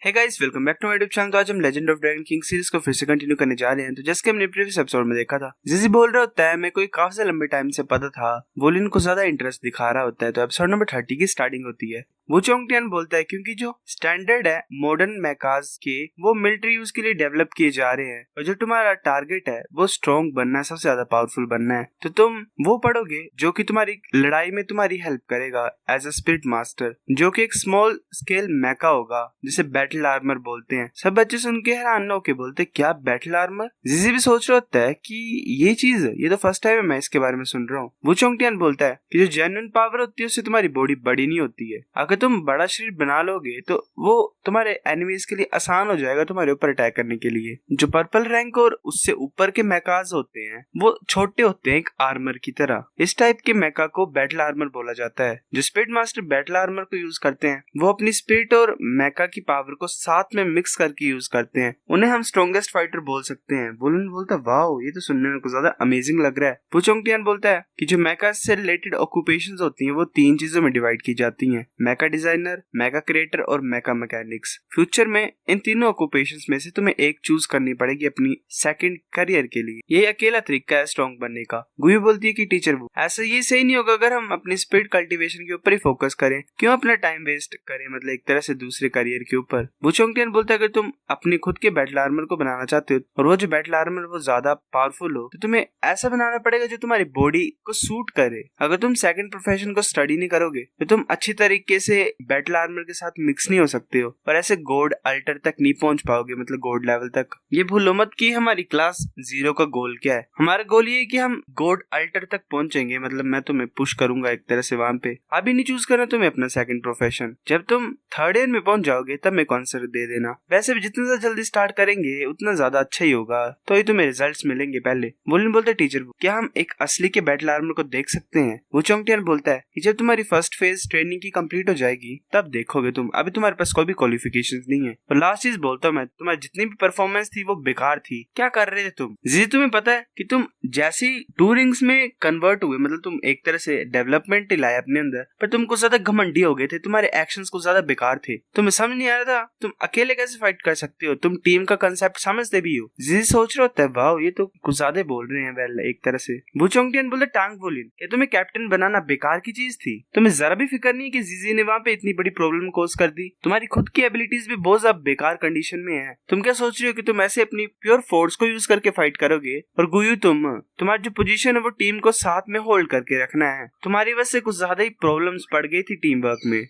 Hey guys, welcome back to my YouTube channel. तो आज हम Legend of Dragon King series को फिर से कंटिन्यू करने जा रहे हैं। तो जैसे कि हमने प्रीवियस एपिसोड में देखा था, जिसी बोल रहा होता है मैं कोई काफी लंबे टाइम से पता था वोलिन को ज्यादा इंटरेस्ट दिखा रहा होता है। तो एपिसोड नंबर 30 की स्टार्टिंग होती है। वो चोंगटियान बोलता है क्योंकि जो स्टैंडर्ड है मॉडर्न मैकाज के वो मिलिट्री यूज के लिए डेवलप किए जा रहे हैं और जो तुम्हारा टारगेट है वो स्ट्रॉन्ग बनना है, सबसे ज्यादा पावरफुल बनना है। तो तुम वो पढ़ोगे जो कि तुम्हारी लड़ाई में तुम्हारी हेल्प करेगा एज अ स्पिरिट मास्टर, जो कि एक स्मॉल स्केल मैका होगा जिसे बैटल आर्मर बोलते हैं। सब बच्चे सुन के हैरान होके बोलते क्या बैटल आर्मर। जिसे भी सोच रहा होता है कि ये चीज है, ये तो फर्स्ट टाइम है मैं इसके बारे में सुन रहा हूँ। वो चोंगटियान बोलता है कि जो जेन्युइन पावर होती है उससे तुम्हारी बॉडी बड़ी नहीं होती है। अगर तुम बड़ा शरीर बना लोगे तो वो तुम्हारे एनिमीज के लिए आसान हो जाएगा तुम्हारे ऊपर अटैक करने के लिए। जो पर्पल रैंक और उससे ऊपर के मैकाज होते हैं वो छोटे होते हैं एक आर्मर की तरह। इस टाइप के मैका को बैटल आर्मर बोला जाता है। जो स्पिरिट मास्टर बैटल आर्मर को यूज करते हैं वो अपनी स्पिरिट और मैका की पावर को साथ में मिक्स करके यूज करते हैं। उन्हें हम स्ट्रॉन्गेस्ट फाइटर बोल सकते हैं। वुलन बोलता वाओ, ये तो सुनने में कुछ ज्यादा अमेजिंग लग रहा है। वो चोंगटियान बोलता है कि जो मैका से रिलेटेड ऑक्यूपेशंस होती हैं वो 3 चीजों में डिवाइड की जाती हैं, मैका डिजाइनर, मैका क्रिएटर और मैका मैकेनिक्स। फ्यूचर में इन तीनों ऑक्यूपेशंस में से तुम्हें एक चूज करनी पड़ेगी अपनी सेकंड करियर के लिए। ये अकेला तरीका है स्ट्रॉन्ग बनने का। गुई बोलती है कि टीचर वो ऐसा ये सही नहीं होगा अगर हम अपनी स्पिरिट कल्टीवेशन के ऊपर ही फोकस करें, क्यों अपना टाइम वेस्ट करें, मतलब एक तरह से दूसरे करियर के ऊपर। वो चोंगटियान बोलता है अगर तुम अपनी खुद के बैटल आर्मर को बनाना चाहते हो और वो जो बैटल आर्मर वो ज्यादा पावरफुल हो तो तुम्हें ऐसा बनाना पड़ेगा जो तुम्हारी बॉडी को सूट करे। अगर तुम सेकंड प्रोफेशन को स्टडी नहीं करोगे तो तुम अच्छी तरीके से बैटल आर्मर के साथ मिक्स नहीं हो सकते हो और ऐसे गोल्ड अल्टर तक नहीं पहुंच पाओगे, मतलब गोल्ड लेवल तक। ये भूलो मत कि हमारी क्लास 0 का गोल क्या है। हमारा गोल ये है कि हम गोल्ड अल्टर तक पहुंचेंगे, मतलब मैं तुम्हें पुश करूंगा एक तरह से वहां पे। अभी नहीं चूज करना तुम्हें अपना सेकंड प्रोफेशन, जब तुम थर्ड ईयर में पहुंच जाओगे तब मैं कॉन्सर्ट दे देना। वैसे भी जितना ज्यादा जल्दी स्टार्ट करेंगे उतना ज्यादा अच्छा ही होगा, तो ही तुम्हें रिजल्ट्स मिलेंगे पहले। वुलन बोलता है टीचर क्या हम एक असली के बैटल आर्मर को देख सकते हैं। वो चोंगटियान बोलता है कि जब तुम्हारी फर्स्ट फेज ट्रेनिंग की कंप्लीट हो जाएगी तब देखोगे तुम, अभी तुम्हारे पास कोई भी क्वालिफिकेशंस नहीं है। और लास्ट चीज बोलता हूँ मैं, तुम्हारी जितनी भी परफॉर्मेंस थी वो बेकार थी। क्या कर रहे थे तुम जी? तुम्हें पता है कि तुम जैसी 2 रिंग्स में कन्वर्ट हुए, मतलब तुम एक तरह से डेवलपमेंट लाए अपने अंदर, पर तुम कुछ ज्यादा घमंडी हो गए थे, तुम्हारे एक्शंस कुछ ज्यादा बेकार थे। तुम्हें समझ नहीं आ रहा था तुम अकेले कैसे फाइट कर सकते हो, तुम टीम का कंसेप्ट समझते भी हो। जी सोच रहे होता है वाओ ये तो कुछ ज्यादा बोल रहे हैं। वेल एक तरह से वो चोंगटियान बोलते टांग वुलिन कि तुम्हें कैप्टन बनाना बेकार की चीज थी। तुम्हें जरा भी फिक्र नहीं कि जीजी ने वहाँ पे इतनी बड़ी प्रॉब्लम कॉज कर दी। तुम्हारी खुद की एबिलिटीज भी बहुत ज्यादा बेकार कंडीशन में है। तुम क्या सोच रहे हो कि तुम ऐसे अपनी प्योर फोर्स को यूज करके फाइट करोगे? और गुयू तुम्हारी जो पोजीशन है वो टीम को साथ में होल्ड करके रखना है। तुम्हारी वजह से कुछ ज्यादा ही प्रॉब्लम्स पड़ गई थी टीम वर्क में।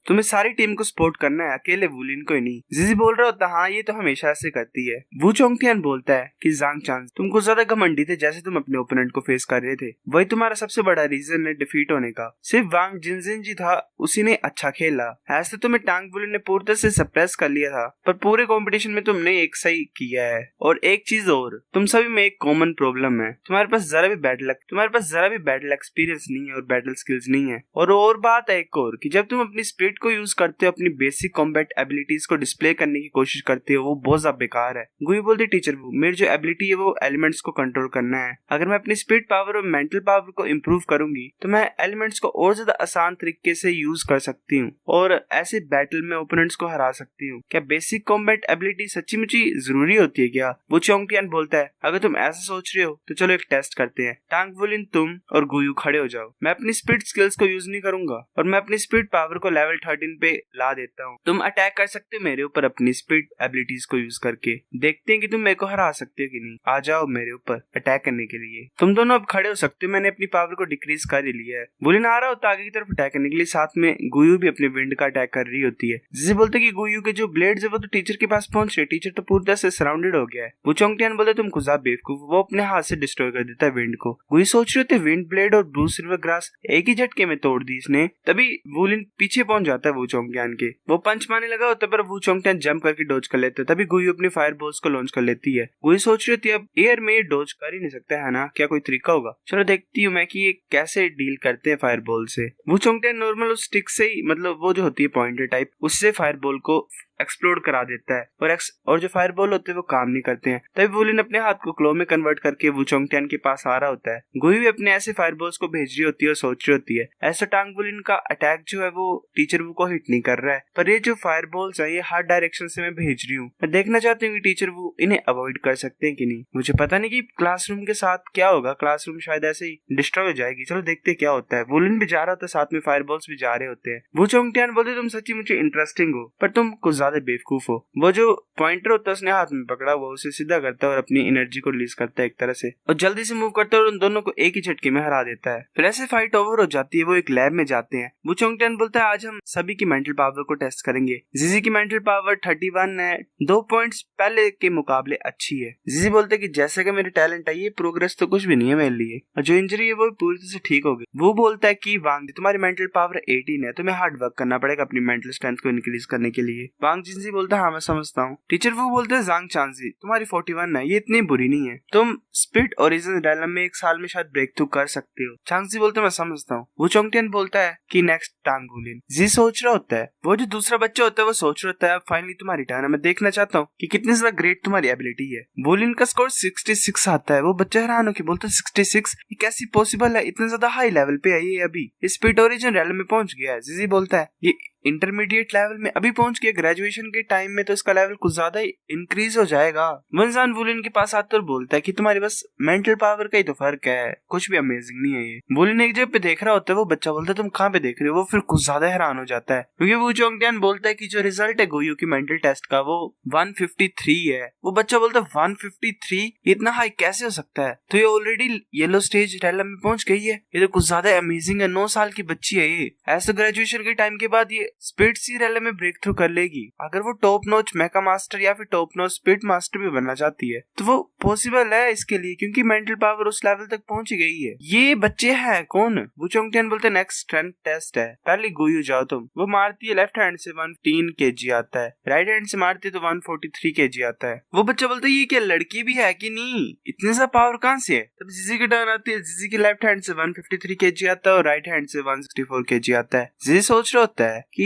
तुम्हें सारी टीम को सपोर्ट करना है, अकेले वुलिन को ही नहीं। जिजी बोल रहा होता हाँ ये तो हमेशा ऐसे करती है। वू चोंगटियान बोलता है कि जांग चांस तुम कुछ ज्यादा घमंडी थे जैसे तुम अपने ओपोनेंट को फेस कर रहे थे, वही तुम्हारा सबसे बड़ा रीजन है डिफीट होने का। सिर्फ वांग जिनजिन जी था उसी ने अच्छा खेला, ऐसे तुम्हें टांग वुलिन ने पूरी तरह से सप्रेस कर लिया था, पर पूरे कॉम्पिटिशन में तुमने एक सही किया है। और एक चीज और, तुम सभी में एक कॉमन प्रॉब्लम है, तुम्हारे पास जरा भी बैटल एक्सपीरियंस नहीं है और बैटल स्किल्स नहीं है। और बात है एक और कि जब तुम अपनी स्पिरिट को यूज करते हो, अपनी बेसिक कॉम्बैट एबिलिटीज को डिस्प्ले करने की कोशिश करते हो, वो बहुत ज्यादा बेकार है। गुई बोलती टीचर वो मेरी जो एबिलिटी है वो एलिमेंट्स को कंट्रोल करना है। अगर मैं अपनी स्पिरिट पावर और मेंटल पावर को इम्प्रूव करूंगी तो मैं एलिमेंट्स को और ज्यादा आसान तरीके से यूज कर सकती हूँ और ऐसे बैटल में ओपोनेंट्स को हरा सकती हूँ। क्या बेसिक कॉम्बैट एबिलिटी सच्ची मुची जरूरी होती है क्या? वो चोंगटियान बोलता है अगर तुम ऐसा सोच रहे हो तो चलो एक टेस्ट करते हैं। टांग वुलिन तुम और गुयू खड़े हो जाओ। मैं अपनी स्पिरिट स्किल्स को यूज नहीं करूंगा और मैं अपनी स्पिरिट पावर को लेवल 13 पे ला देता हूँ। तुम अटैक कर सकते हो मेरे ऊपर अपनी स्पिरिट एबिलिटीज को यूज करके। देखते हैं कि तुम मेरे को हरा सकते हो कि नहीं। आ जाओ मेरे ऊपर अटैक करने के लिए। तुम दोनों अब खड़े हो सकते हो, मैंने अपनी पावर को डिक्रीज कर ही लिया है। वुलिन आ रहा होता आगे की तरफ अटैक करने के लिए, साथ में गुयू भी अपने विंड का अटैक कर रही होती है। जिसे बोलते कि गुयू के जो ब्लेड्स है वो तो टीचर के पास पहुंच रहे, टीचर तो पूरी तरह से सराउंडेड हो गया है। वो चोंगटियान बोलते तुम खुदा बेवकूफ, वो अपने हाथ से डिस्ट्रॉय कर देता है विंड को। गुयू सोच रहे थे विंड ब्लेड और ब्लू सिल्वर ग्रास एक ही झटके में तोड़ दी इसने। तभी वुलिन पीछे पहुंच जाता है वो चोंगटियान के। वो पंच मारने लगा होता पर वो चोंगटियान जंप करके डॉज कर लेते। तभी गुयू अपनी फायर बॉल्स को लॉन्च कर लेती है। गुयू सोच रही थी अब एयर में डॉज कर ही नहीं सकता है ना, क्या कोई तरीका होगा? चलो देखती हूँ मैं कि ये कैसे डील करते हैं फायर बॉल से। वो चोंगटियान नॉर्मल उस स्टिक से ही, मतलब वो जो होती है पॉइंटर टाइप, उससे फायर बॉल को एक्सप्लोड करा देता है और जो फायर बॉल होते हैं वो काम नहीं करते हैं। तभी वुलिन अपने हाथ को क्लो में कन्वर्ट करके वो चोंगटियान के पास आ रहा होता है। गुई भी अपने ऐसे फायर बॉल्स को भेज रही होती है और सोच रही होती है ऐसा टांग वुलिन का अटैक जो है वो टीचर वू को हिट नहीं कर रहा है, पर ये जो फायर बॉल्स है ये हर डायरेक्शन से मैं भेज रही हूँ। मैं देखना चाहती हूँ कि टीचर वो इन्हें अवॉइड कर सकते हैं कि नहीं। मुझे पता नहीं कि क्लासरूम के साथ क्या होगा, क्लासरूम शायद ऐसे ही डिस्ट्रॉय हो जाएगी। चलो देखते क्या होता है। वुलिन भी जा रहा होता है, साथ में फायर बॉल्स भी जा रहे होते हैं। वो चोंगटियान बोलते तुम सच्ची मुझे इंटरेस्टिंग हो पर तुम कुछ ज्यादा बेवकूफ हो। वो जो पॉइंटर होता है उसने हाथ में पकड़ा हुआ उसे सीधा करता है और अपनी एनर्जी को रिलीज करता है एक तरह से और जल्दी से मूव करता है और उन दोनों को एक ही झटके में हरा देता है। फिर ऐसे फाइट ओवर हो जाती है। वो एक लैब में जाते हैं। वो चोंगटियान बोलता है आज हम सभी की मेंटल पावर को टेस्ट करेंगे। जिजी की मेंटल पावर 31 है, 2 पॉइंट्स पहले के मुकाबले अच्छी है। जिजी बोलते कि जैसे कि मेरे टैलेंट है ये प्रोग्रेस तो कुछ भी नहीं है मेरे लिए और जो इंजरी है वो पूरी तरह से ठीक हो गई। वो बोलता है कि वांग तुम्हारी मेंटल पावर 18 है, तुम्हें हार्ड वर्क करना पड़ेगा अपनी मेंटल स्ट्रेंथ को इंक्रीज करने के लिए। वांग जिनजी बोलता है हाँ मैं समझता हूँ। टीचर वो बोलते हैं जांग चांजी तुम्हारी 41 है, ये इतनी बुरी नहीं है, तुम स्पिट ओरिजिन रैलम में 1 साल में शायद ब्रेक थ्रू कर सकते हो। चांगजी बोलते मैं समझता हूँ। वो चोंगटियान बोलता है कि नेक्स्ट टांग वुलिन। जी सोच रहा होता है, वो जो दूसरा बच्चा होता है वो सोच रहा होता है अब फाइनली तुम्हारी टर्न है, मैं देखना चाहता हूँ कि कितनी ज्यादा ग्रेट तुम्हारी एबिलिटी है। वुलिन का स्कोर 66 आता है। वो बच्चा हैरान होकर बोलता है 66 ये कैसी पॉसिबल है, इतना ज्यादा हाई लेवल पे है ये, अभी स्पिट ओरिजिन रैलम में पहुंच गया है। जीजी बोलता है ये इंटरमीडिएट लेवल में अभी पहुंच गया, ग्रेजुएशन के टाइम में तो इसका लेवल कुछ ज्यादा इंक्रीज हो जाएगा। वंजान वुलिन के पास आता और बोलता है कि तुम्हारे बस मेंटल पावर का ही तो फर्क है, कुछ भी अमेजिंग नहीं है ये। वुलिन एक जगह पे देख रहा होता है। वो बच्चा बोलता है तुम कहाँ पे देख रहे हो। वो फिर कुछ ज्यादा हैरान हो जाता है क्योंकि वो चोंगटियान बोलता है कि जो रिजल्ट है गुयू की मेंटल टेस्ट का वो 153 है। वो बच्चा बोलता है 153 इतना हाई कैसे हो सकता है, तो ये ऑलरेडी येलो स्टेज रैलम में पहुंच गई है, ये तो कुछ ज्यादा अमेजिंग है। 9 साल की बच्ची है ये, ऐसे ग्रेजुएशन के टाइम के बाद ये स्पीड सी रैली में ब्रेक थ्रू कर लेगी। अगर वो टॉप नॉच मेका मास्टर या फिर टॉप नॉच स्पीड मास्टर भी बनना चाहती है तो वो पॉसिबल है इसके लिए, क्योंकि मेंटल पावर उस लेवल तक पहुंच गई है। ये बच्चे हैं कौन। वो चोंगटियान बोलते हैं नेक्स्ट स्ट्रेंथ टेस्ट है, पहले गुयू जाओ तुम। वो मारती है लेफ्ट हैंड से 115 kg आता है, राइट हैंड से मारती है तो 143 kg आता है। वो बच्चा बोलता है ये क्या लड़की भी है कि नहीं, इतने सा पावर कहां से है। तब जीजी की टर्न आती है। जीजी की लेफ्ट हैंड से 153 kg आता है और राइट हैंड से 164 kg आता है। जीजी सोच रहा होता है कि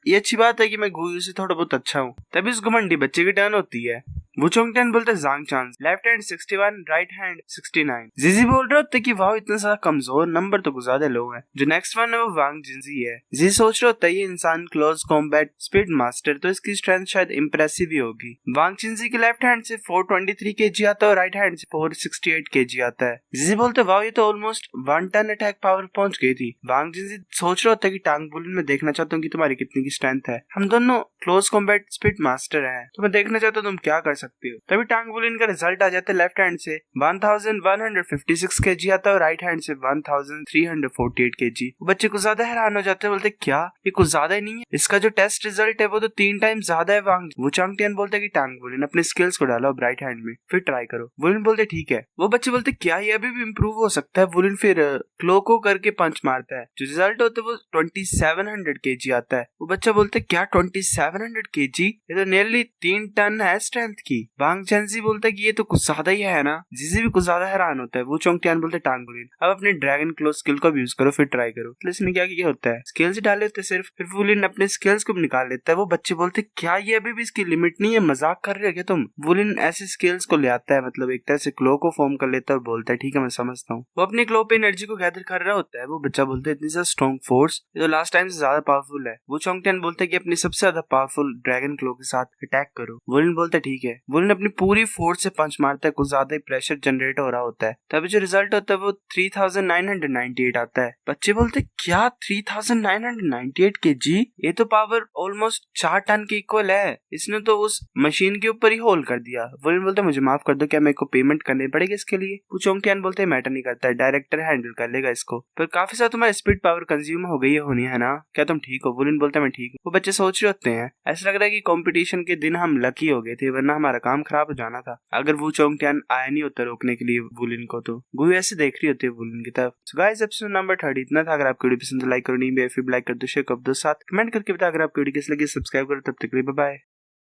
ये अच्छी बात है कि मैं गुयू से थोड़ा बहुत अच्छा हूँ। तभी उस घमंडी बच्चे की टर्न होती है। वो चोंगटियान बोलते Zhang chance left hand 61 right hand 69। जीजी बोल रहे होते कि वाह इतना सारा कमजोर, नंबर तो कुछ ज्यादा लो है। जो नेक्स्ट वन है वो वांग जिनजी है। जीजी सोच रहे होता है ये इंसान क्लोज कॉम्बैट स्पीड मास्टर तो इसकी स्ट्रेंथ शायद इंप्रेसिव ही होगी। वांग जिनजी के लेफ्ट हैंड से 423 kg आता है और राइट हैंड से 468 kg आता है। जीजी बोलते वाह ये तो ऑलमोस्ट 1 टन अटैक पावर पहुंच गई थी। वांग जिनजी सोच रहा होता है कि टांग वुलिन में देखना चाहता हूँ कि तुम्हारी कितनी की स्ट्रेंथ है, हम दोनों क्लोज कॉम्बैट स्पीड मास्टर हैं तो मैं देखना चाहता हूँ तुम क्या कर सकते हो। तभी टांग वुलिन का रिजल्ट आ जाता है। लेफ्ट हैंड से 1156 kg आता है और राइट हैंड से 1348 kg। बच्चे कुछ ज्यादा हैरान हो जाते हैं, बोलते क्या ये कुछ ज्यादा ही नहीं है, इसका जो टेस्ट रिजल्ट है वो तो 3 टाइम ज्यादा है। वो चोंगटियान बोलते कि टांग वुलिन अपने स्किल्स को डालो अब राइट हैंड में, फिर ट्राई करो। वुलिन बोलते ठीक है। वो बच्चे बोलते क्या ये अभी भी इम्प्रूव हो सकता है। वुलिन फिर क्लोको करके पंच मारता है, जो रिजल्ट होता है वो 2700 kg आता है। वो बच्चा बोलते क्या 2700 kg, ये तो नियरली 3 टन है स्ट्रेंथ की। वांग चेंजी बोलता है कि ये तो कुछ ज्यादा ही है ना। जीजी भी कुछ ज्यादा हैरान होता है। वो चोंगटियान बोलते टांग वुलिन अब अपने ड्रैगन क्लो स्किल को यूज करो, फिर ट्राई करो। तो इसने क्या किया होता है स्किल्स डाले होते सिर्फ, फिर वुलिन अपने स्किल्स को निकाल लेता है। वो बच्चे बोलते क्या ये अभी भी इसकी लिमिट नहीं है, मजाक कर रहे हो क्या तुम। वुलिन ऐसे स्किल्स को ले आता है, मतलब एक तरह से क्लो को फॉर्म कर लेता है और बोलता है ठीक है मैं समझता हूँ। वो अपनी क्लो पे एनर्जी को गैदर कर रहा होता है। वो बच्चा बोलता है इतनी ज्यादा स्ट्रॉन्ग फोर्स, ये तो लास्ट टाइम से ज्यादा पावरफुल है। वो चोंगटियान बोलता है कि अपनी सबसे ज्यादा पावरफुल ड्रैगन क्लो के साथ अटैक करो। वुलिन बोलता है ठीक है। वुलिन अपनी पूरी फोर्स से पंच मारता है, कुछ ज्यादा ही प्रेशर जनरेट हो रहा होता है। तभी जो रिजल्ट होता है वो 3998 आता है। बच्चे बोलते क्या 3998 kg, ये तो पावर ऑलमोस्ट 4 टन के इक्वल है, इसने तो उस मशीन के ऊपर ही होल कर दिया। वुलिन बोलता मुझे माफ कर दो, क्या मेरे को पेमेंट करनी पड़ेगी इसके लिए। वो चोंगटियान बोलते मैटर नहीं करता है, डायरेक्टर हैंडल कर लेगा इसको, पर काफी सारा तुम्हारी स्पीड पावर कंज्यूम हो गई होनी है ना, क्या तुम ठीक हो। वुलिन बोलता मैं ठीक हूँ। वो बच्चे सोच रहे होते हैं ऐसा लग रहा है कि कंपटीशन के दिन हम लकी हो गए थे, वरना हमारा काम खराब हो जाना था अगर वो चोंगटियान आया नहीं होता रोकने के लिए वुलिन को। तो गुयू ऐसे देख रही होती है वुलिन की तरफ। सो गाइस एपिसोड नंबर 30 इतना था। अगर आपको वीडियो पसंद है लाइक करो, नहीं भी लाइक कर दो, शेयर कर दो, साथ कमेंट करके बता। अगर आपको वीडियो कैसी लगी सब्सक्राइब करो। तब तक के लिए बाय बाय।